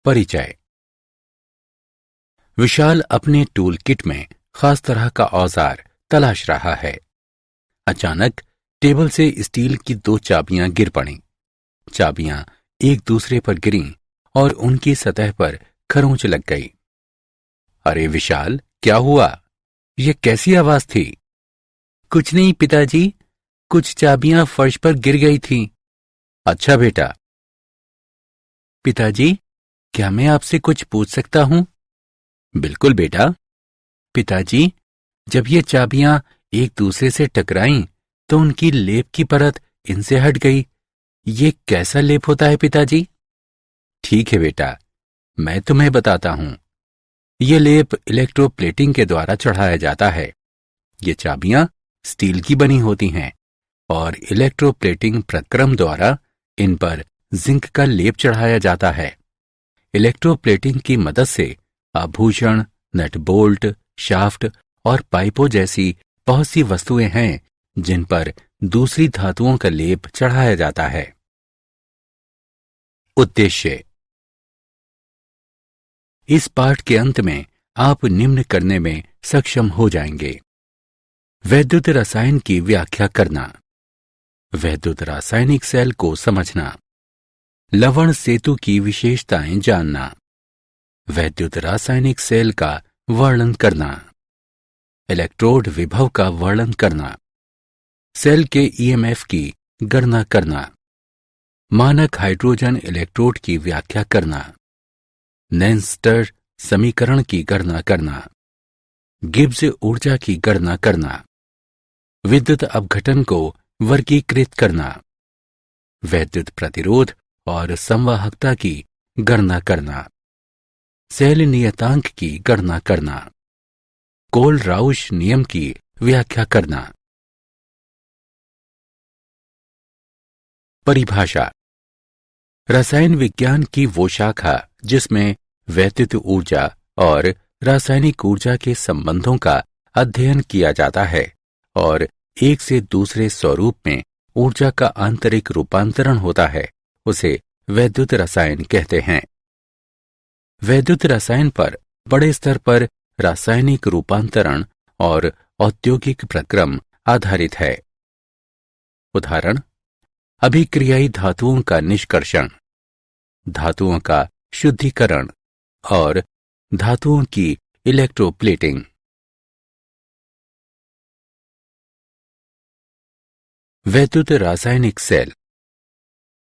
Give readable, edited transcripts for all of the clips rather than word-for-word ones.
परिचय। विशाल अपने tool kit में खास तरह का औजार तलाश रहा है। अचानक टेबल से स्टील की 2 चाबियां गिर पड़ीं। चाबियां एक दूसरे पर गिरीं और उनकी सतह पर खरोंच लग गई। अरे विशाल, क्या हुआ? यह कैसी आवाज थी? कुछ नहीं पिताजी, कुछ चाबियां फर्श पर गिर गई थीं। अच्छा बेटा। पिताजी, क्या मैं आपसे कुछ पूछ सकता हूं? बिल्कुल बेटा। पिताजी, जब ये चाबियां एक दूसरे से टकराईं तो उनकी लेप की परत इनसे हट गई। ये कैसा लेप होता है पिताजी? ठीक है बेटा, मैं तुम्हें बताता हूं। ये लेप इलेक्ट्रोप्लेटिंग के द्वारा चढ़ाया जाता है। ये चाबियां स्टील की बनी होती हैं और इलेक्ट्रोप्लेटिंग प्रक्रम द्वारा इन पर जिंक का लेप चढ़ाया जाता है। इलेक्ट्रोप्लेटिंग की मदद से आभूषण, नट बोल्ट, शाफ्ट और पाइपों जैसी बहुत सी वस्तुएं हैं जिन पर दूसरी धातुओं का लेप चढ़ाया जाता है। उद्देश्य। इस पाठ के अंत में आप निम्न करने में सक्षम हो जाएंगे। वैद्युत रसायन की व्याख्या करना, वैद्युत रासायनिक सेल को समझना, लवण सेतु की विशेषताएं जानना, वैद्युत रासायनिक सेल का वर्णन करना, इलेक्ट्रोड विभव का वर्णन करना, सेल के ईएमएफ की गणना करना, मानक हाइड्रोजन इलेक्ट्रोड की व्याख्या करना, नैनस्टर समीकरण की गणना करना, गिब्स ऊर्जा की गणना करना, विद्युत अपघटन को वर्गीकृत करना, वैद्युत प्रतिरोध और संवाहकता की गणना करना, सेल नियतांक की गणना करना, कोल-राउश नियम की व्याख्या करना। परिभाषा। रसायन विज्ञान की वो शाखा जिसमें वैद्युत ऊर्जा और रासायनिक ऊर्जा के संबंधों का अध्ययन किया जाता है और एक से दूसरे स्वरूप में ऊर्जा का आंतरिक रूपांतरण होता है, उसे वैद्युत रसायन कहते हैं। वैद्युत रसायन पर बड़े स्तर पर रासायनिक रूपांतरण और औद्योगिक प्रक्रम आधारित है। उदाहरण: अभिक्रियाई धातुओं का निष्कर्षण, धातुओं का शुद्धिकरण और धातुओं की इलेक्ट्रोप्लेटिंग। वैद्युत रासायनिक सेल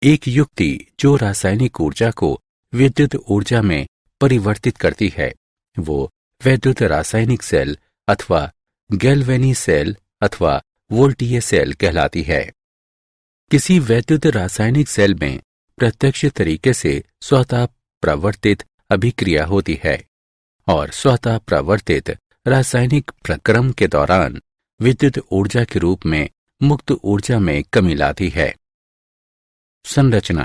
एक युक्ति जो रासायनिक ऊर्जा को विद्युत ऊर्जा में परिवर्तित करती है, वो वैद्युत रासायनिक सेल अथवा गैल्वेनी सेल अथवा वोल्टीय सेल कहलाती है। किसी वैद्युत रासायनिक सेल में प्रत्यक्ष तरीके से स्वतः प्रवर्तित अभिक्रिया होती है और स्वतः प्रवर्तित रासायनिक प्रक्रम के दौरान विद्युत ऊर्जा के रूप में मुक्त ऊर्जा में कमी लाती है। संरचना।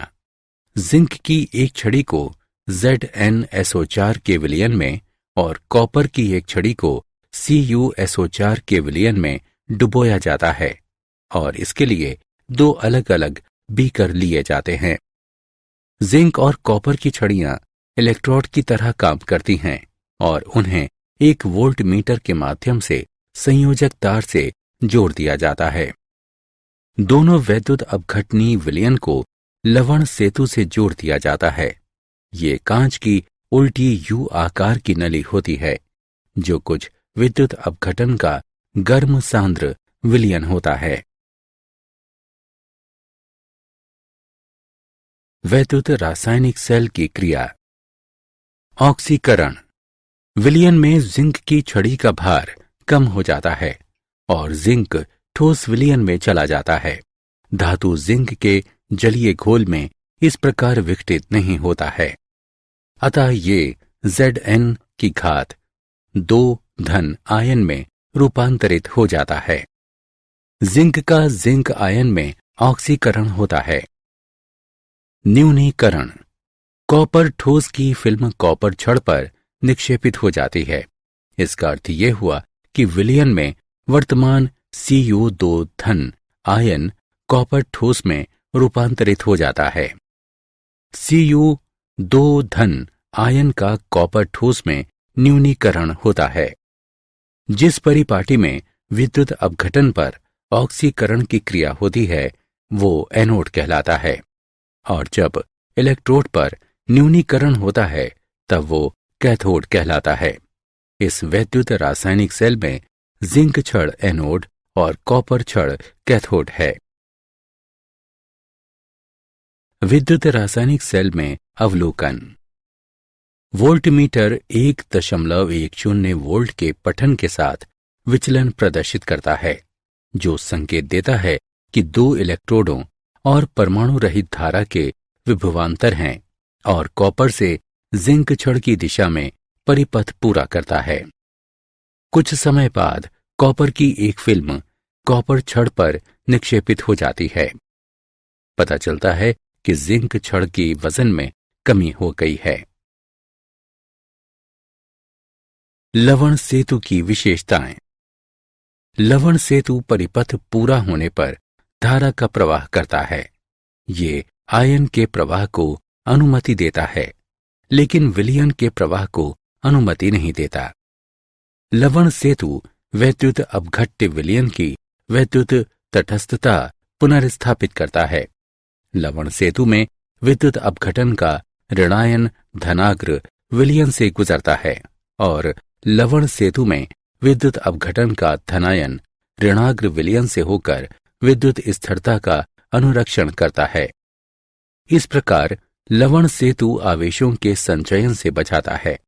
जिंक की एक छड़ी को ZnSO4 के विलयन में और कॉपर की एक छड़ी को CuSO4 के विलयन में डुबोया जाता है और इसके लिए 2 अलग अलग बीकर लिए जाते हैं। जिंक और कॉपर की छड़ियां इलेक्ट्रोड की तरह काम करती हैं और उन्हें एक वोल्ट मीटर के माध्यम से संयोजक तार से जोड़ दिया जाता है। दोनों वैद्युत अपघटनी विलयन को लवण सेतु से जोड़ दिया जाता है। ये कांच की उल्टी यू आकार की नली होती है जो कुछ विद्युत अपघटन का गर्म सांद्र विलयन होता है। वैद्युत रासायनिक सेल की क्रिया। ऑक्सीकरण। विलयन में जिंक की छड़ी का भार कम हो जाता है और जिंक ठोस विलयन में चला जाता है। धातु जिंक के जलीय घोल में इस प्रकार विघटित नहीं होता है, अतः ये Zn की घात 2 आयन में रूपांतरित हो जाता है। जिंक का जिंक आयन में ऑक्सीकरण होता है। न्यूनीकरण। कॉपर ठोस की फिल्म कॉपर छड़ पर निक्षेपित हो जाती है। इसका अर्थ यह हुआ कि विलयन में वर्तमान Cu2 आयन कॉपर ठोस में रूपांतरित हो जाता है। Cu2 आयन का कॉपर ठोस में न्यूनीकरण होता है। जिस परिपाटी में विद्युत अपघटन पर ऑक्सीकरण की क्रिया होती है वो एनोड कहलाता है, और जब इलेक्ट्रोड पर न्यूनीकरण होता है तब वो कैथोड कहलाता है। इस वैद्युत रासायनिक सेल में जिंक छड़ एनोड और कॉपर छड़ कैथोड है। विद्युत रासायनिक सेल में अवलोकन। वोल्टमीटर 1.10 वोल्ट के पठन के साथ विचलन प्रदर्शित करता है, जो संकेत देता है कि दो इलेक्ट्रोडों और परमाणु रहित धारा के विभवांतर हैं और कॉपर से जिंक छड़ की दिशा में परिपथ पूरा करता है। कुछ समय बाद कॉपर की एक फिल्म कॉपर छड़ पर निक्षेपित हो जाती है। पता चलता है कि जिंक छड़ की वजन में कमी हो गई है। लवण सेतु की विशेषताएं। लवण सेतु परिपथ पूरा होने पर धारा का प्रवाह करता है। ये आयन के प्रवाह को अनुमति देता है, लेकिन विलयन के प्रवाह को अनुमति नहीं देता। लवण सेतु वैद्युत अपघट्य विलयन की वैद्युत तटस्थता पुनर्स्थापित करता है। लवण सेतु में विद्युत अपघटन का ऋणायन धनाग्र विलयन से गुजरता है और लवण सेतु में विद्युत अपघटन का धनायन ऋणाग्र विलयन से होकर विद्युत स्थिरता का अनुरक्षण करता है। इस प्रकार लवण सेतु आवेशों के संचयन से बचाता है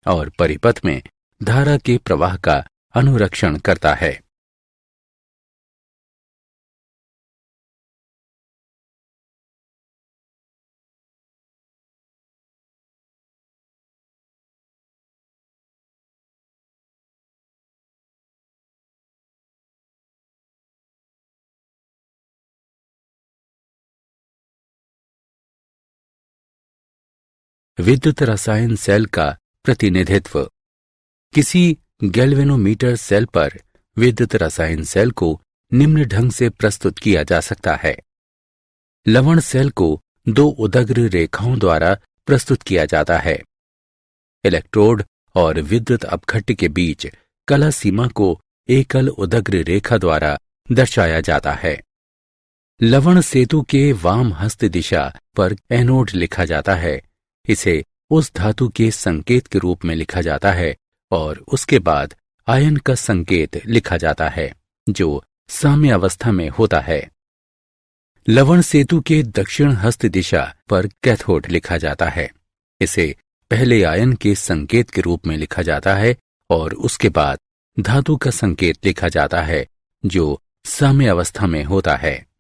और परिपथ में धारा के प्रवाह का अनुरक्षण करता है। विद्युत रसायन सेल का प्रतिनिधित्व। किसी गैल्वेनोमीटर सेल पर विद्युत रसायन सेल को निम्न ढंग से प्रस्तुत किया जा सकता है। लवण सेल को दो उदग्र रेखाओं द्वारा प्रस्तुत किया जाता है। इलेक्ट्रोड और विद्युत अपघट्य के बीच कला सीमा को एकल उदग्र रेखा द्वारा दर्शाया जाता है। लवण सेतु के वाम हस्त दिशा पर एनोड लिखा जाता है। इसे उस धातु के संकेत के रूप में लिखा जाता है और उसके बाद आयन का संकेत लिखा जाता है जो साम्यावस्था में होता है। लवण सेतु के दक्षिण हस्त दिशा पर कैथोड लिखा जाता है। इसे पहले आयन के संकेत के रूप में लिखा जाता है और उसके बाद धातु का संकेत लिखा जाता है जो साम्यावस्था में होता है।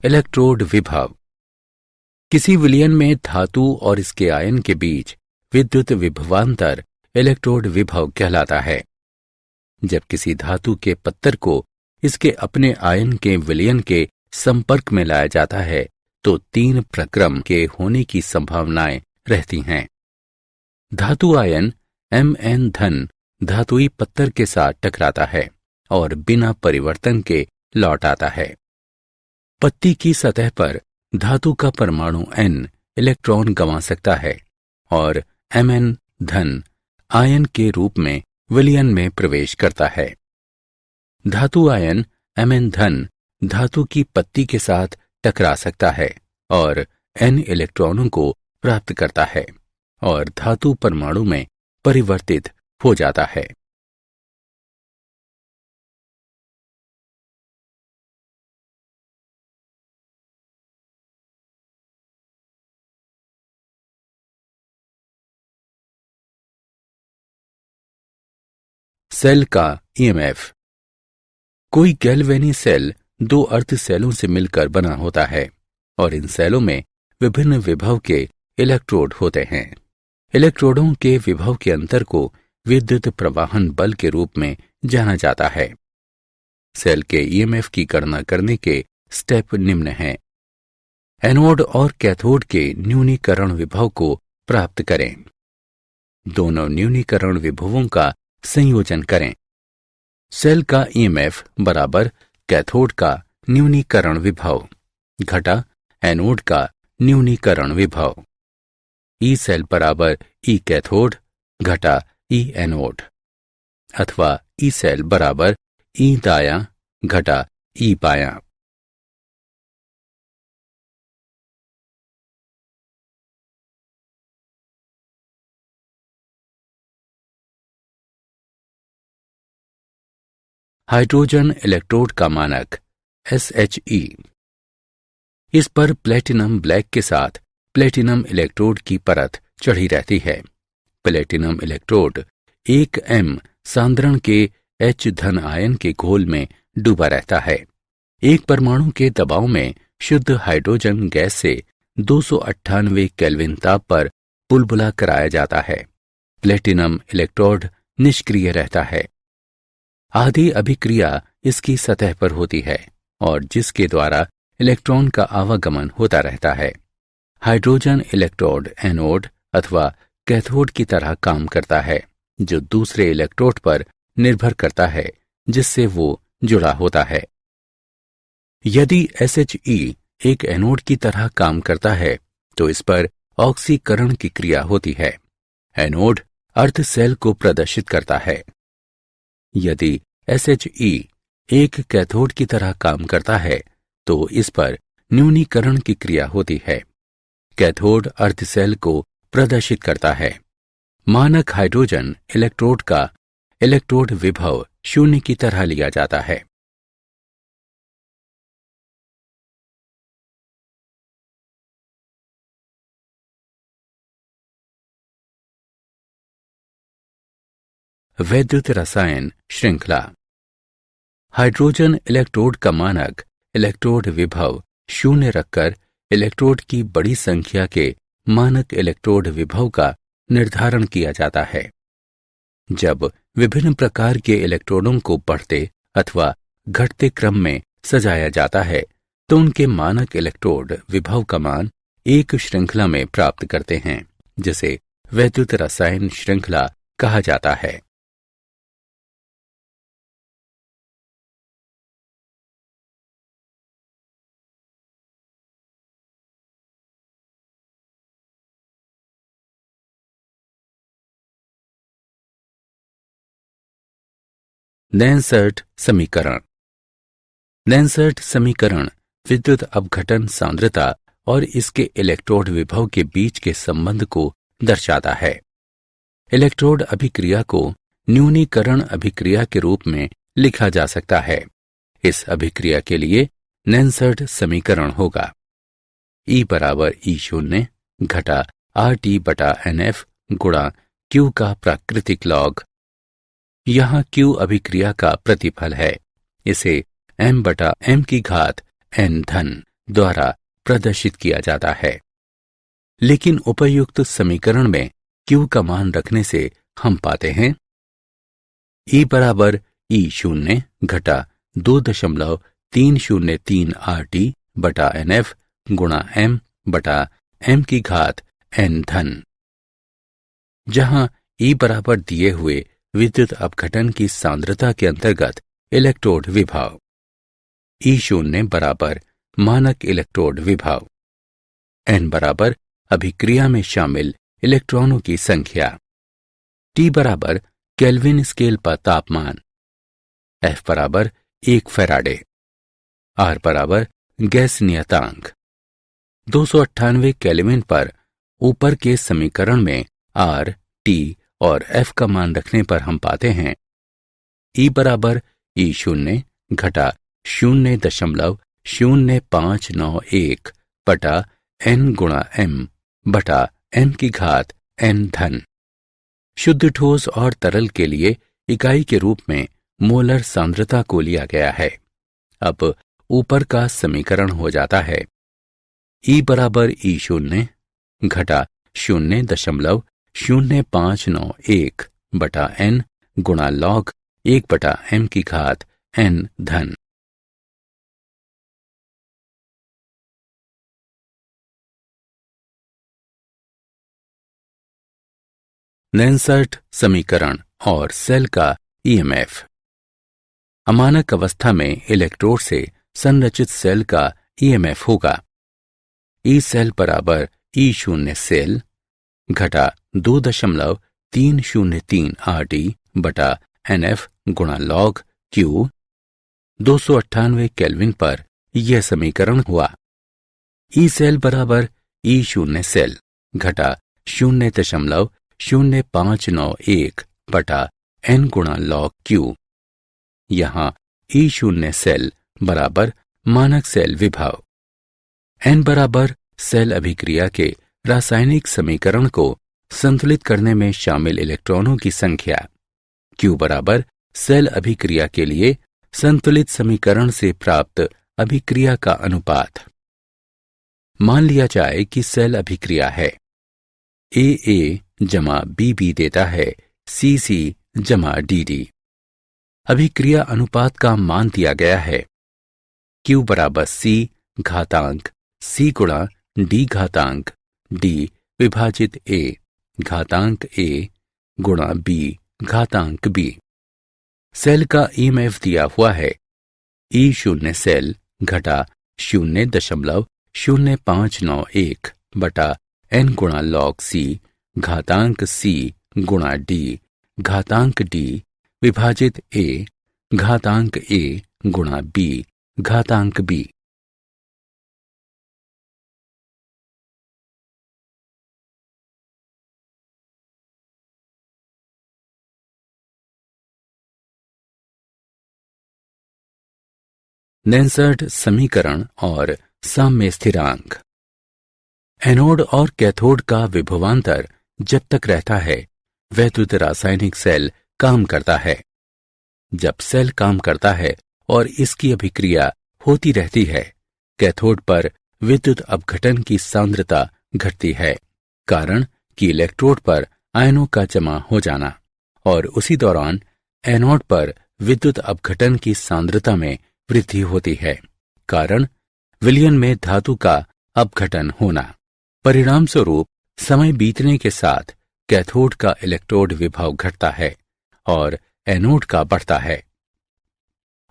इलेक्ट्रोड विभव। किसी विलयन में धातु और इसके आयन के बीच विद्युत विभवांतर इलेक्ट्रोड विभव कहलाता है। जब किसी धातु के पत्थर को इसके अपने आयन के विलयन के संपर्क में लाया जाता है तो तीन प्रक्रम के होने की संभावनाएं रहती हैं। धातु आयन Mn धन धातुई पत्थर के साथ टकराता है और बिना परिवर्तन के लौट आता है। पत्ती की सतह पर धातु का परमाणु N इलेक्ट्रॉन गंवा सकता है और Mn धन आयन के रूप में विलयन में प्रवेश करता है। धातु आयन Mn धन धातु की पत्ती के साथ टकरा सकता है और N इलेक्ट्रॉनों को प्राप्त करता है और धातु परमाणु में परिवर्तित हो जाता है। सेल का ईएमएफ। कोई गैल्वेनी सेल दो अर्ध सेलों से मिलकर बना होता है और इन सेलों में विभिन्न विभव के इलेक्ट्रोड होते हैं। इलेक्ट्रोडों के विभव के अंतर को विद्युत प्रवाहन बल के रूप में जाना जाता है। सेल के ईएमएफ की गणना करने के स्टेप निम्न हैं। एनोड और कैथोड के न्यूनीकरण विभव को प्राप्त करें। दोनों न्यूनीकरण विभवों का संयोजन करें। सेल का ईएमएफ बराबर कैथोड का न्यूनीकरण विभव घटा एनोड का न्यूनीकरण विभव। ई सेल बराबर ई कैथोड घटा ई एनोड, अथवा ई सेल बराबर ई दायां घटा ई बायां। हाइड्रोजन इलेक्ट्रोड का मानक SHE। इस पर प्लेटिनम ब्लैक के साथ प्लेटिनम इलेक्ट्रोड की परत चढ़ी रहती है। प्लेटिनम इलेक्ट्रोड 1m सांद्रण के H धन आयन के घोल में डूबा रहता है। एक परमाणु के दबाव में शुद्ध हाइड्रोजन गैस से 298 केल्विन ताप पर बुलबुला कराया जाता है। प्लेटिनम इलेक्ट्रोड निष्क्रिय रहता है। आधी अभिक्रिया इसकी सतह पर होती है और जिसके द्वारा इलेक्ट्रॉन का आवागमन होता रहता है। हाइड्रोजन इलेक्ट्रोड एनोड अथवा कैथोड की तरह काम करता है, जो दूसरे इलेक्ट्रोड पर निर्भर करता है जिससे वो जुड़ा होता है। यदि SHE एक एनोड की तरह काम करता है तो इस पर ऑक्सीकरण की क्रिया होती है। एनोड अर्ध सेल को प्रदर्शित करता है। यदि SHE एक कैथोड की तरह काम करता है तो इस पर न्यूनीकरण की क्रिया होती है। कैथोड अर्ध सेल को प्रदर्शित करता है। मानक हाइड्रोजन इलेक्ट्रोड का इलेक्ट्रोड विभव 0 की तरह लिया जाता है। वैद्युत रसायन श्रृंखला। हाइड्रोजन इलेक्ट्रोड का मानक इलेक्ट्रोड विभव 0 रखकर इलेक्ट्रोड की बड़ी संख्या के मानक इलेक्ट्रोड विभव का निर्धारण किया जाता है। जब विभिन्न प्रकार के इलेक्ट्रोडों को बढ़ते अथवा घटते क्रम में सजाया जाता है तो उनके मानक इलेक्ट्रोड विभव का मान एक श्रृंखला में प्राप्त करते हैं, जिसे वैद्युत रसायन श्रृंखला कहा जाता है। नैनसर्ट समीकरण। नैनसर्ट समीकरण विद्युत अपघटन सांद्रता और इसके इलेक्ट्रोड विभव के बीच के संबंध को दर्शाता है। इलेक्ट्रोड अभिक्रिया को न्यूनीकरण अभिक्रिया के रूप में लिखा जा सकता है। इस अभिक्रिया के लिए नैनसर्ट समीकरण होगा E बराबर E0 घटा RT बटा NF गुणा Q का प्राकृतिक लॉग। यहाँ Q अभिक्रिया का प्रतिफल है। इसे m बटा m की घात n धन द्वारा प्रदर्शित किया जाता है। लेकिन उपयुक्त समीकरण में Q का मान रखने से हम पाते हैं E बराबर E0 घटा 2.303 RT बटा NF गुणा m बटा m की घात n धन, जहां E बराबर दिए हुए विद्युत अपघटन की सांद्रता के अंतर्गत इलेक्ट्रोड विभव, E0 बराबर मानक इलेक्ट्रोड विभव, n बराबर अभिक्रिया में शामिल इलेक्ट्रॉनों की संख्या, T बराबर केल्विन स्केल पर तापमान, F बराबर 1 फैराडे, R बराबर गैस नियतांक। 298 केल्विन पर ऊपर के समीकरण में R, T और F का मान रखने पर हम पाते हैं E बराबर E0 घटा 0.0591 बटा n गुणा m बटा m की घात n धन। शुद्ध ठोस और तरल के लिए इकाई के रूप में मोलर सांद्रता को लिया गया है। अब ऊपर का समीकरण हो जाता है E बराबर E0 घटा 0.0591 बटा n गुणा लॉग 1 बटा m की घात n धन। नैनसर्ट समीकरण और सेल का ईएमएफ। अमानक अवस्था में इलेक्ट्रोड से संरचित सेल का ईएमएफ होगा ई सेल बराबर ई शून्य सेल घटा 2.303 RT बटा NF गुणा लॉग Q। 298 केल्विन पर यह समीकरण हुआ। ई सेल बराबर ई शून्य सेल घटा 0.0591 बटा N गुणा लॉग Q। यहाँ ई शून्य सेल बराबर मानक सेल विभव, N बराबर सेल अभिक्रिया के रासायनिक समीकरण को संतुलित करने में शामिल इलेक्ट्रॉनों की संख्या, Q बराबर सेल अभिक्रिया के लिए संतुलित समीकरण से प्राप्त अभिक्रिया का अनुपात। मान लिया जाए कि सेल अभिक्रिया है AA जमा BB देता है CC जमा DD। अभिक्रिया अनुपात का मान दिया गया है Q बराबर C घातांक C गुणा D घातांक D विभाजित A घातांक A गुणा B घातांक B। सेल का ईएमएफ दिया हुआ है ई शून्य सेल घटा 0.0591 बटा N गुणा लॉग C घातांक C गुणा D घातांक D विभाजित A घातांक A गुणा B घातांक B। नेंसर्ड समीकरण और साम्य स्थिरांक। एनोड और कैथोड का विभवांतर जब तक रहता है वैद्युत रासायनिक सेल काम करता है। जब सेल काम करता है और इसकी अभिक्रिया होती रहती है, कैथोड पर विद्युत अपघटन की सांद्रता घटती है, कारण कि इलेक्ट्रोड पर आयनों का जमा हो जाना, और उसी दौरान एनोड पर विद्युत अपघटन की सांद्रता में वृद्धि होती है, कारण विलयन में धातु का अपघटन होना। परिणाम स्वरूप समय बीतने के साथ कैथोड का इलेक्ट्रोड विभव घटता है और एनोड का बढ़ता है।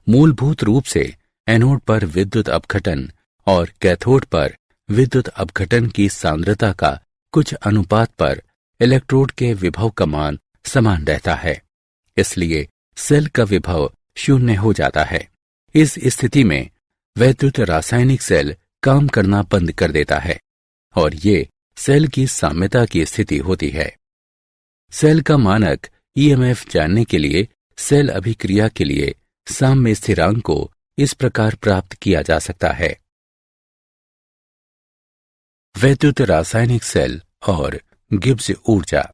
मूलभूत रूप से एनोड पर विद्युत अपघटन और कैथोड पर विद्युत अपघटन की सांद्रता का कुछ अनुपात पर इलेक्ट्रोड के विभव का मान समान रहता है, इसलिए सेल का विभव शून्य हो जाता है। इस स्थिति में वैद्युत रासायनिक सेल काम करना बंद कर देता है और ये सेल की साम्यता की स्थिति होती है। सेल का मानक ईएमएफ जानने के लिए सेल अभिक्रिया के लिए साम्य स्थिरांक को इस प्रकार प्राप्त किया जा सकता है। वैद्युत रासायनिक सेल और गिब्स ऊर्जा।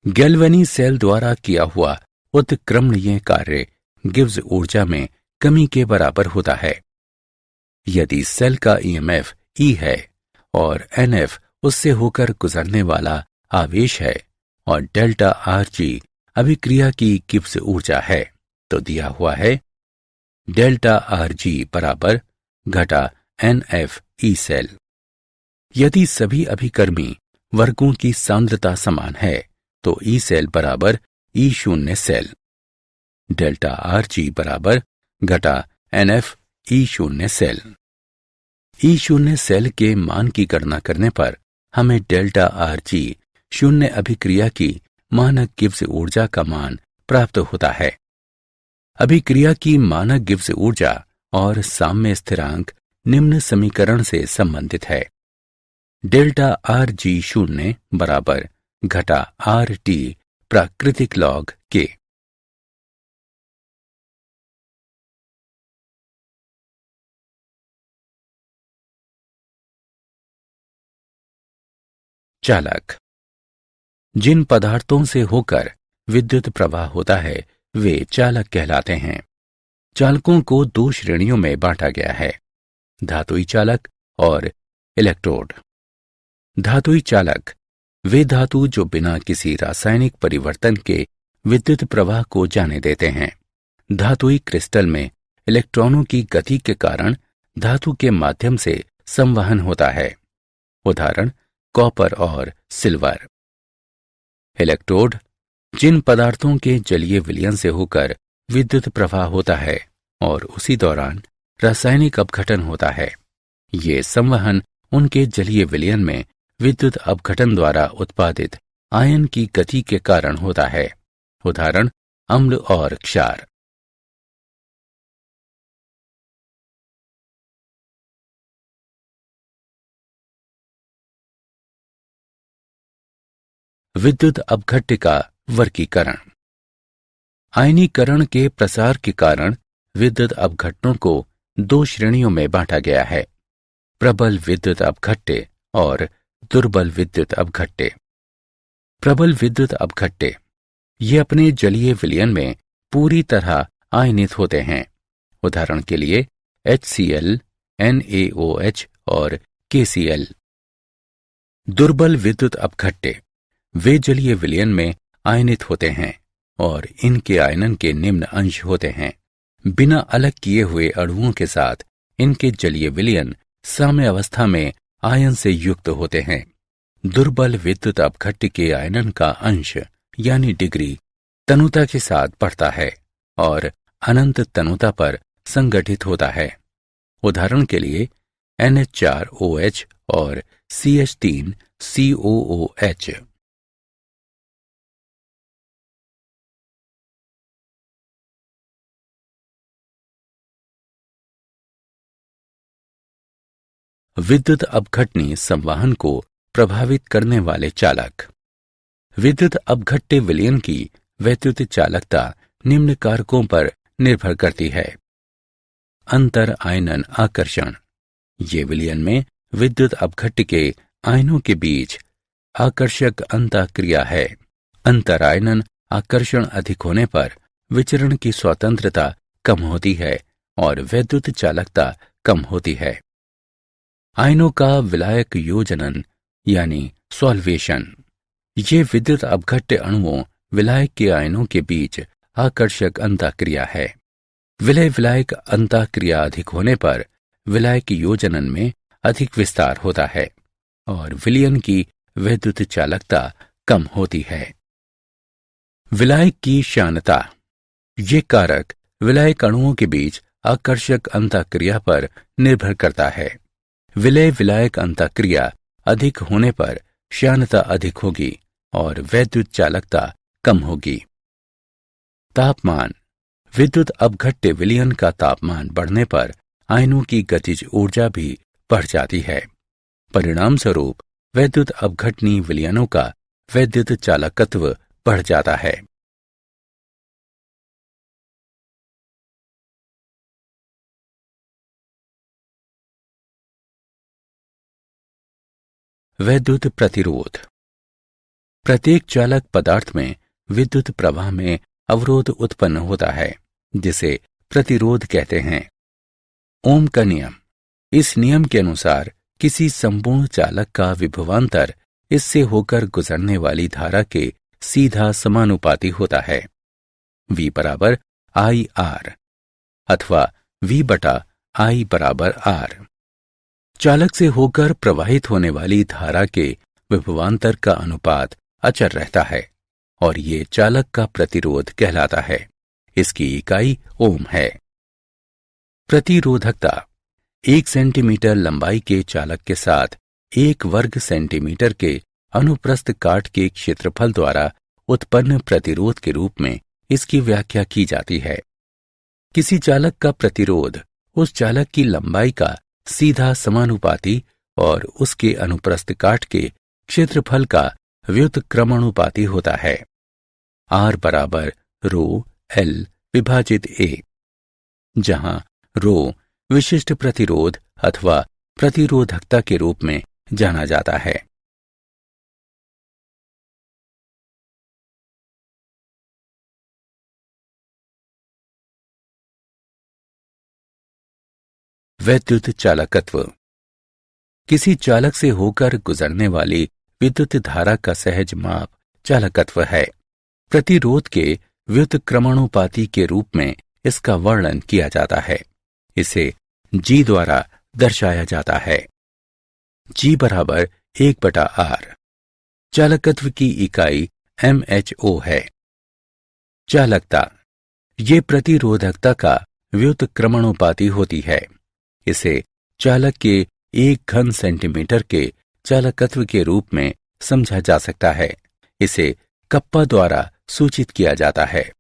गैल्वेनी सेल द्वारा किया हुआ उत्क्रमणीय कार्य गिब्स ऊर्जा में कमी के बराबर होता है। यदि सेल का ईएमएफ E है और NF उससे होकर गुजरने वाला आवेश है और डेल्टा RG अभिक्रिया की गिब्स ऊर्जा है, तो दिया हुआ है डेल्टा RG बराबर घटा NF E सेल। यदि सभी अभिकर्मी वर्गों की सांद्रता समान है तो E सेल बराबर E शून्य सेल, डेल्टा RG बराबर घटा NF E शून्य सेल। E शून्य सेल के मान की गणना करने पर हमें डेल्टा RG शून्य अभिक्रिया की मानक गिब्स ऊर्जा का मान प्राप्त होता है। अभिक्रिया की मानक गिब्स ऊर्जा और साम्य स्थिरांक निम्न समीकरण से संबंधित है। डेल्टा RG शून्य बराबर घटा RT प्राकृतिक लॉग के। चालक। जिन पदार्थों से होकर विद्युत प्रवाह होता है वे चालक कहलाते हैं। चालकों को दो श्रेणियों में बांटा गया है, धातुई चालक और इलेक्ट्रोड। धातुई चालक वे धातु जो बिना किसी रासायनिक परिवर्तन के विद्युत प्रवाह को जाने देते हैं। धातुई क्रिस्टल में इलेक्ट्रॉनों की गति के कारण धातु के माध्यम से संवहन होता है, उदाहरण कॉपर और सिल्वर। इलेक्ट्रोड जिन पदार्थों के जलीय विलयन से होकर विद्युत प्रवाह होता है और उसी दौरान रासायनिक अपघटन होता है। ये संवहन उनके जलीय विलयन में विद्युत अपघटन द्वारा उत्पादित आयन की गति के कारण होता है। उदाहरण अम्ल और क्षार। विद्युत अपघट्य का वर्गीकरण। आयनीकरण के प्रसार के कारण विद्युत अपघटनों को दो श्रेणियों में बांटा गया है, प्रबल विद्युत अपघट्य और दुर्बल विद्युत अपघट्य। प्रबल विद्युत अपघट्य ये अपने जलीय विलयन में पूरी तरह आयनित होते हैं। उदाहरण के लिए HCl, NaOH और KCl। दुर्बल विद्युत अपघट्य वे जलीय विलयन में आयनित होते हैं और इनके आयनन के निम्न अंश होते हैं। बिना अलग किए हुए अणुओं के साथ इनके जलीय विलयन साम्य अवस्था में आयन से युक्त होते हैं। दुर्बल विद्युत अपघट्य के आयनन का अंश यानी डिग्री तनुता के साथ बढ़ता है और अनंत तनुता पर संगठित होता है। उदाहरण के लिए NH4OH और CH3COOH। विद्युत अपघटनी संवहन को प्रभावित करने वाले चालक। विद्युत अपघट्य विलयन की वैद्युत चालकता निम्न कारकों पर निर्भर करती है। अंतर आयनन आकर्षण। ये विलयन में विद्युत अपघट्य के आयनों के बीच आकर्षक अंतःक्रिया है। अंतर आयनन आकर्षण अधिक होने पर विचरण की स्वतंत्रता कम होती है और वैद्युत चालकता कम होती है। आयनों का विलायक योजनन यानी सॉल्वेशन। ये विद्युत अपघट्य अणुओं विलायक के आयनों के बीच आकर्षक अंतःक्रिया है। विलय विलायक अंतःक्रिया अधिक होने पर विलायक योजनन में अधिक विस्तार होता है और विलयन की वैद्युत चालकता कम होती है। विलायक की श्यानता। ये कारक विलायक अणुओं के बीच आकर्षक अंतःक्रिया पर निर्भर करता है। विलय विलायक अंतःक्रिया अधिक होने पर श्यानता अधिक होगी और वैद्युत चालकता कम होगी। तापमान। विद्युत अपघट्य विलयन का तापमान बढ़ने पर आयनों की गतिज ऊर्जा भी बढ़ जाती है। परिणाम स्वरूप वैद्युत अपघटनी विलयनों का वैद्युत चालकत्व बढ़ जाता है। वैद्युत प्रतिरोध। प्रत्येक चालक पदार्थ में विद्युत प्रवाह में अवरोध उत्पन्न होता है, जिसे प्रतिरोध कहते हैं। ओम का नियम। इस नियम के अनुसार किसी संपूर्ण चालक का विभवांतर इससे होकर गुजरने वाली धारा के सीधा समानुपाती होता है। V बराबर IR अथवा V बटा I बराबर R। चालक से होकर प्रवाहित होने वाली धारा के विभवांतर का अनुपात अचर रहता है और ये चालक का प्रतिरोध कहलाता है। इसकी इकाई ओम है। प्रतिरोधकता। 1 सेंटीमीटर लंबाई के चालक के साथ 1 वर्ग सेंटीमीटर के अनुप्रस्थ काट के क्षेत्रफल द्वारा उत्पन्न प्रतिरोध के रूप में इसकी व्याख्या की जाती है। किसी चालक का प्रतिरोध उस चालक की लंबाई का सीधा समानुपाती और उसके अनुप्रस्थ काट के क्षेत्रफल का व्युत्क्रमानुपाती होता है। R बराबर रो L विभाजित A, जहां रो विशिष्ट प्रतिरोध अथवा प्रतिरोधकता के रूप में जाना जाता है। वैद्युत चालकत्व। किसी चालक से होकर गुजरने वाली विद्युत धारा का सहज माप चालकत्व है। प्रतिरोध के व्युत्क्रमानुपाती के रूप में इसका वर्णन किया जाता है। इसे G द्वारा दर्शाया जाता है। G बराबर 1/R। चालकत्व की इकाई MHO है। चालकता ये प्रतिरोधकता का व्युत्क्रमणोपाधि होती है। इसे चालक के 1 घन सेंटीमीटर के चालकत्व के रूप में समझा जा सकता है। इसे कप्पा द्वारा सूचित किया जाता है।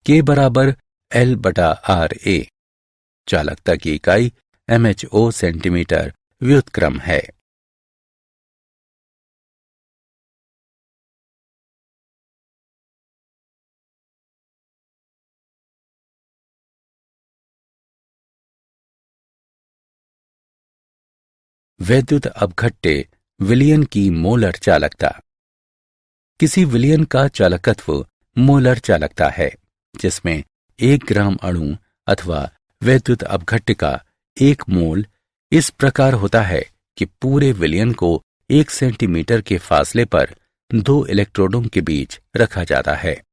K बराबर L/RA। चालकता की इकाई mho सेंटीमीटर व्युत्क्रम है। वैद्युत अपघट्य विलयन की मोलर चालकता। किसी विलयन का चालकत्व मोलर चालकता है, जिसमें 1 ग्राम अणु अथवा वैद्युत अपघट्य का 1 मोल इस प्रकार होता है कि पूरे विलयन को 1 सेंटीमीटर के फासले पर 2 इलेक्ट्रोडों के बीच रखा जाता है।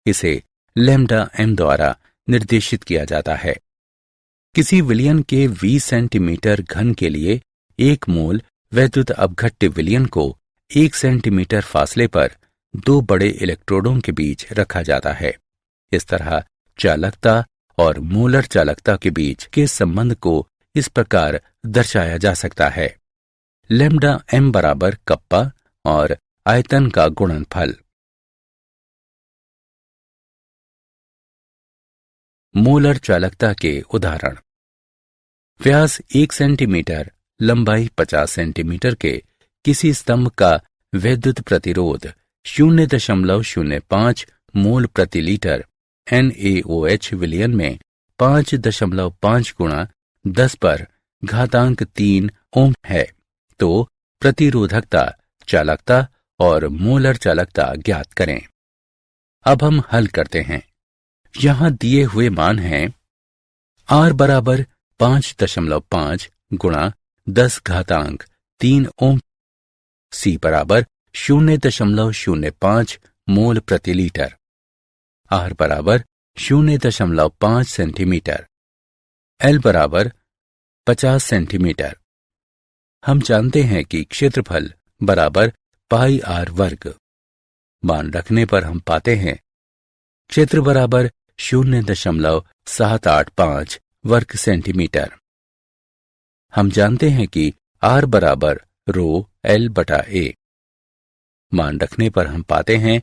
इसे लैम्डा m द्वारा निर्देशित किया जाता है। किसी विलयन के 20 सेंटीमीटर घन के लिए 1 मोल वैद्युत अपघट्य विलयन को 1 सेंटीमीटर फासले पर 2 बड़े इलेक्ट्रोडों के बीच रखा जाता है। इस तरह चालकता और मोलर चालकता के बीच के संबंध को इस प्रकार दर्शाया जा सकता है। लैम्डा m बराबर कप्पा और आयतन का गुणनफल। मोलर चालकता के उदाहरण। व्यास 1 सेंटीमीटर, लंबाई 50 सेंटीमीटर के किसी स्तंभ का वैद्युत प्रतिरोध 0.05 मोल प्रति लीटर NaOH विलयन में 5.5 गुणा 10⁻³ ओम है, तो प्रतिरोधकता, चालकता और मोलर चालकता ज्ञात करें। अब हम हल करते हैं। यहां दिए हुए मान हैं R बराबर 5.5 गुणा 10⁻³ ओम, C बराबर 0.05 मोल प्रति लीटर, R बराबर 0.5 सेंटीमीटर, L बराबर 50 सेंटीमीटर। हम जानते हैं कि क्षेत्रफल बराबर पाई R वर्ग। मान रखने पर हम पाते हैं क्षेत्र बराबर 0.785 वर्ग सेंटीमीटर। हम जानते हैं कि R बराबर ρL/A। मान रखने पर हम पाते हैं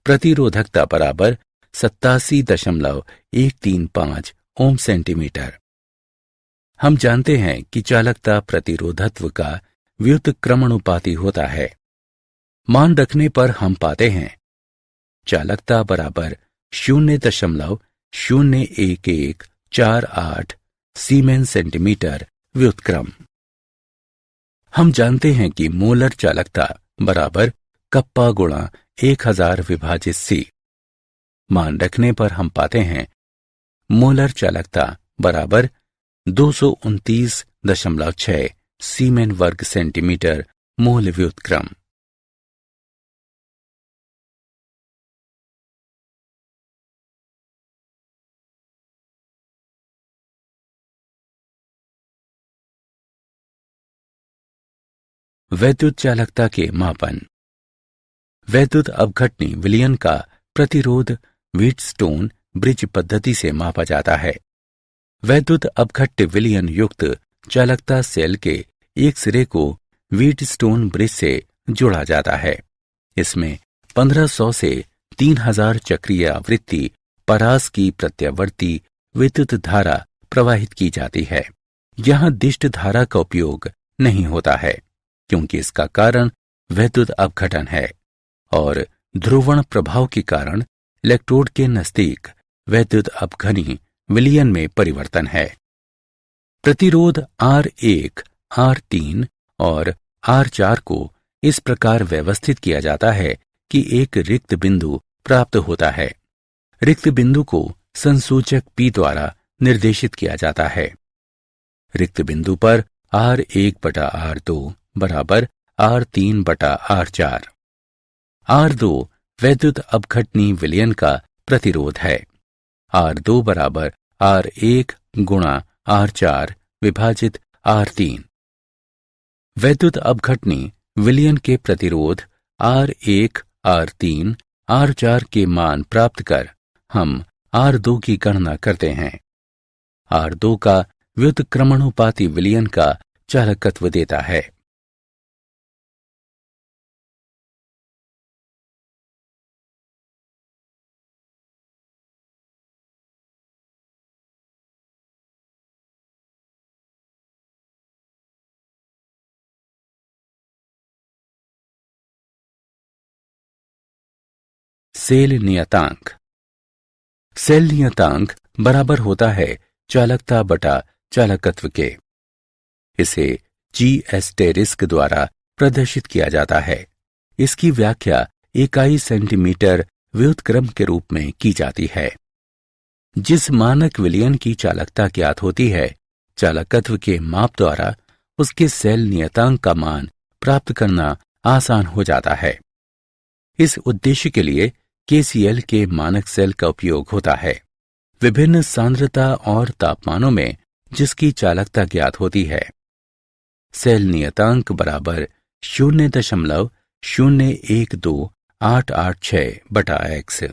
प्रतिरोधकता बराबर 87.135 ओम सेंटीमीटर। हम जानते हैं कि चालकता प्रतिरोधत्व का व्युत्क्रमणोपाधि होता है। मान रखने पर हम पाते हैं चालकता बराबर 0.01148 सीमेन सेंटीमीटर व्युत्क्रम। हम जानते हैं कि मोलर चालकता बराबर कप्पा गुणा 1000 विभाजित C। मान रखने पर हम पाते हैं मोलर चालकता बराबर 229.6 सीमेन वर्ग सेंटीमीटर मोल व्युत्क्रम। वैद्युत चालकता के मापन। वैद्युत अपघटनी विलयन का प्रतिरोध व्हीटस्टोन ब्रिज पद्धति से मापा जाता है। वैद्युत अपघट्य विलयन युक्त चालकता सेल के एक सिरे को व्हीटस्टोन ब्रिज से जोड़ा जाता है। इसमें 1500 से 3000 चक्रीय आवृत्ति परास की प्रत्यावर्ती विद्युत धारा प्रवाहित की जाती है। यहां दिष्ट धारा का उपयोग नहीं होता है, क्योंकि इसका कारण वैद्युत अपघटन है और ध्रुवण प्रभाव के कारण इलेक्ट्रोड के नजदीक वैद्युत अपघनी विलयन में परिवर्तन है। प्रतिरोध R1, R3 और R4 को इस प्रकार व्यवस्थित किया जाता है कि एक रिक्त बिंदु प्राप्त होता है। रिक्त बिंदु को संसूचक P द्वारा निर्देशित किया जाता है। रिक्त बिंदु पर R1/R2 बराबर R3/R4। R2 वैद्युत अपघटनी विलयन का प्रतिरोध है। R2 बराबर R1 गुणा R4 विभाजित R3। वैद्युत अपघटनी विलयन के प्रतिरोध R1, R3, R4 के मान प्राप्त कर हम R2 की गणना करते हैं। R2 का व्युत्क्रमणुपाती विलयन का चालकत्व देता है। सेल नियतांक। सेल नियतांक बराबर होता है चालकता बटा चालकत्व के। इसे जी एस्टेरिस्क द्वारा प्रदर्शित किया जाता है। इसकी व्याख्या इकाई सेंटीमीटर व्युत्क्रम के रूप में की जाती है। जिस मानक विलयन की चालकता ज्ञात होती है, चालकत्व के माप द्वारा उसके सेल नियतांक का मान प्राप्त करना आसान हो जाता है। इस उद्देश्य के लिए केसीएल के मानक सेल का उपयोग होता है। विभिन्न सांद्रता और तापमानों में जिसकी चालकता ज्ञात होती है। सेल नियतांक बराबर 0.0128886 बटा x।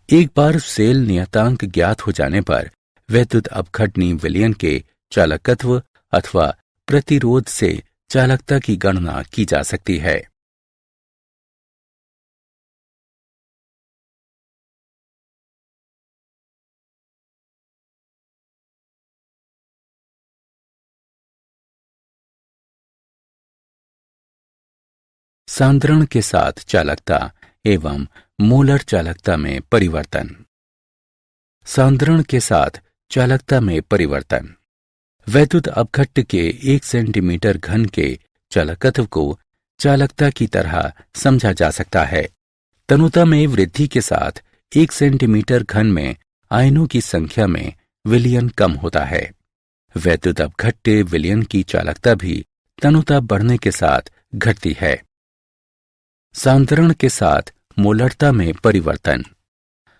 एक बार सेल नियतांक ज्ञात हो जाने पर वैद्युत अपघटनी विलयन के चालकत्व अथवा प्रतिरोध से चालकता की गणना की जा सकती है। सांद्रण के साथ चालकता एवं मोलर चालकता में परिवर्तन। सांद्रण के साथ चालकता में परिवर्तन। वैद्युत अपघट्ट के 1 सेंटीमीटर घन के चालकत्व को चालकता की तरह समझा जा सकता है। तनुता में वृद्धि के साथ 1 सेंटीमीटर घन में आयनों की संख्या में विलयन कम होता है। वैद्युत अपघट्ट विलयन की चालकता भी तनुता बढ़ने के साथ घटती है। सांद्रण के साथ मोलरता में परिवर्तन।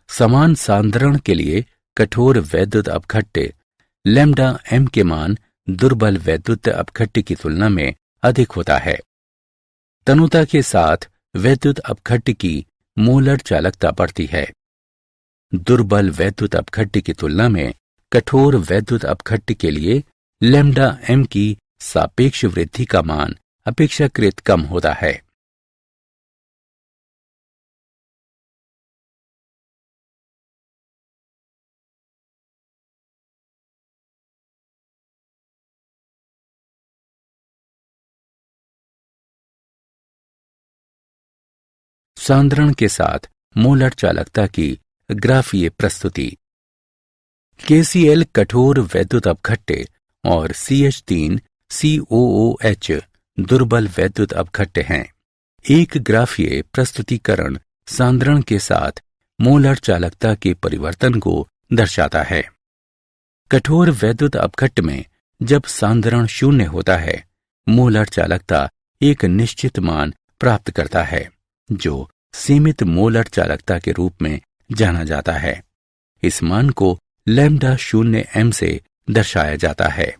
समान सांद्रण के लिए कठोर वैद्युत अपघट्ट लैम्डा m के मान दुर्बल वैद्युत अपघट्ट की तुलना में अधिक होता है। तनुता के साथ वैद्युत अपघट्ट की मोलर चालकता बढ़ती है। दुर्बल वैद्युत अपघट्ट की तुलना में कठोर वैद्युत अपघट्ट के लिए लैम्डा m की सापेक्ष वृद्धि का मान अपेक्षाकृत कम होता है। सांद्रण के साथ मोलर चालकता की ग्राफीय प्रस्तुति। केसीएल कठोर वैद्युत अपघट्ट और CH3COOH दुर्बल वैद्युत अपघट्ट हैं। एक ग्राफीय प्रस्तुतिकरण सांद्रण के साथ मोलर चालकता के परिवर्तन को दर्शाता है। कठोर वैद्युत अपघट्ट में जब सांद्रण 0 होता है, मोलर चालकता एक निश्चित मान प्राप्त करता है, जो सीमित मोलर चालकता के रूप में जाना जाता है। इस मान को लैम्डा 0m से दर्शाया जाता है।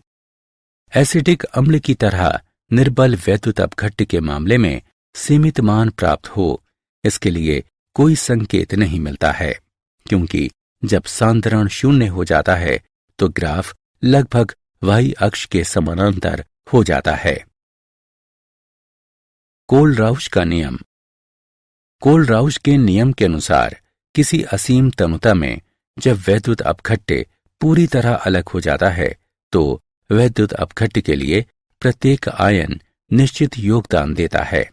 एसिडिक अम्ल की तरह निर्बल वैद्युत अपघट्ट के मामले में सीमित मान प्राप्त हो, इसके लिए कोई संकेत नहीं मिलता है, क्योंकि जब सांद्रण 0 हो जाता है तो ग्राफ लगभग y अक्ष के समानांतर हो जाता है। कोलराउश का नियम। कोलराउश के नियम के अनुसार किसी असीम तनुता में जब वैद्युत अपघट्ट पूरी तरह अलग हो जाता है तो वैद्युत अपघट्ट के लिए प्रत्येक आयन निश्चित योगदान देता है,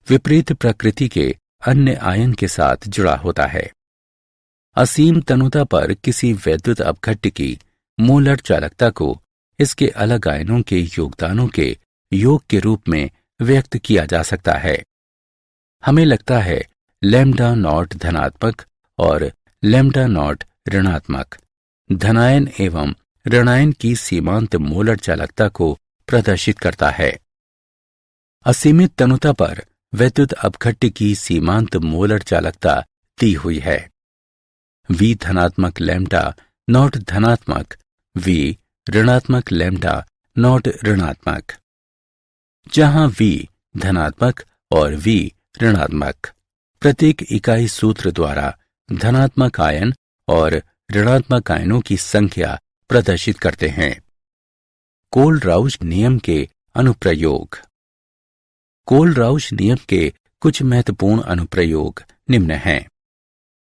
विपरीत प्रकृति के अन्य आयन के साथ जुड़ा होता है। असीम तनुता पर किसी वैद्युत अपघट्ट की मोलर चालकता को इसके अलग आयनों के योगदानों के योग के रूप में व्यक्त किया जा सकता है। हमें लगता है लैम्डा नॉट धनात्मक और लैम्डा नॉट ऋणात्मक धनायन एवं ऋणायन की सीमांत मोलर चालकता को प्रदर्शित करता है। असीमित तनुता पर वैद्युत अपघट्ट की सीमांत मोलर चालकता दी हुई है। V धनात्मक लैम्डा नॉट धनात्मक, V ऋणात्मक लैम्डा नॉट ऋणात्मक। जहां V धनात्मक और V ऋणात्मक। प्रत्येक इकाई सूत्र द्वारा धनात्मक आयन और ऋणात्मक आयनों की संख्या प्रदर्शित करते हैं। कोलराउश नियम के अनुप्रयोग। कोलराउश नियम के कुछ महत्वपूर्ण अनुप्रयोग निम्न हैं।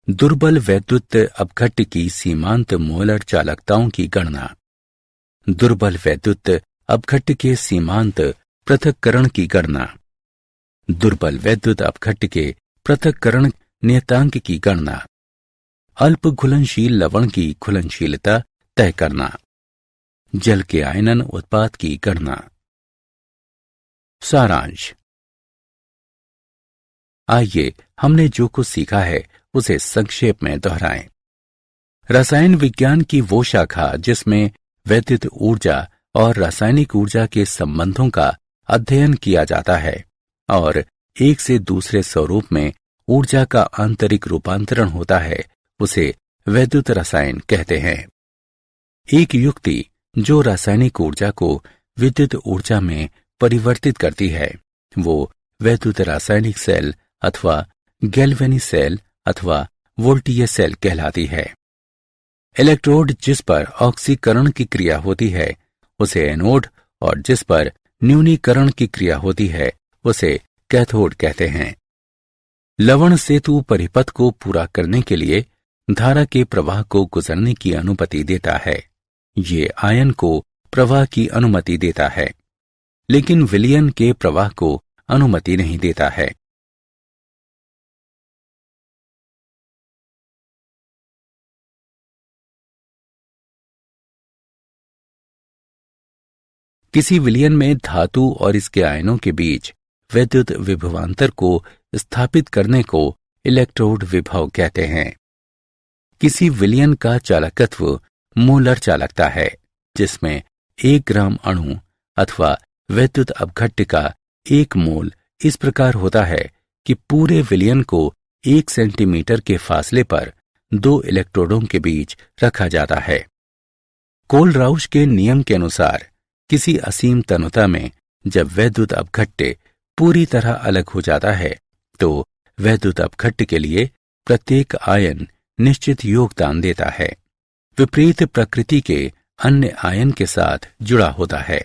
दुर्बल वैद्युत अपघट्ट की सीमांत मोलर चालकताओं की गणना। दुर्बल वैद्युत अपघट्ट के सीमांत पृथक्करण की गणना। दुर्बल वैद्युत अपघट्ट के पृथक्करण नियतांक की गणना। अल्प घुलनशील लवण की घुलनशीलता तय करना। जल के आयनन उत्पाद की गणना। सारांश। आइए हमने जो कुछ सीखा है उसे संक्षेप में दोहराएं। रसायन विज्ञान की वो शाखा जिसमें वैद्युत ऊर्जा और रासायनिक ऊर्जा के संबंधों का अध्ययन किया जाता है और एक से दूसरे स्वरूप में ऊर्जा का आंतरिक रूपांतरण होता है, उसे वैद्युत रसायन कहते हैं। एक युक्ति जो रासायनिक ऊर्जा को विद्युत ऊर्जा में परिवर्तित करती है वो वैद्युत रासायनिक सेल अथवा गैल्वेनी सेल अथवा वोल्टीय सेल कहलाती है। इलेक्ट्रोड जिस पर ऑक्सीकरण की क्रिया होती है उसे एनोड और जिस पर न्यूनीकरण की क्रिया होती है उसे कैथोड कहते हैं। लवण सेतु परिपथ को पूरा करने के लिए धारा के प्रवाह को गुजरने की अनुमति देता है। ये आयन को प्रवाह की अनुमति देता है, लेकिन विलयन के प्रवाह को अनुमति नहीं देता है। किसी विलयन में धातु और इसके आयनों के बीच वैद्युत विभवांतर को स्थापित करने को इलेक्ट्रोड विभव कहते हैं। किसी विलयन का चालकत्व मोलर चालकता है, जिसमें 1 ग्राम अणु अथवा वैद्युत अपघट्ट का 1 मोल इस प्रकार होता है कि पूरे विलयन को 1 सेंटीमीटर के फासले पर 2 इलेक्ट्रोडों के बीच रखा जाता है। कोलराउश के नियम के अनुसार किसी असीम तनुता में जब वैद्युत अपघट्ट पूरी तरह अलग हो जाता है तो वैद्युत अपघट्ट के लिए प्रत्येक आयन निश्चित योगदान देता है, विपरीत प्रकृति के अन्य आयन के साथ जुड़ा होता है।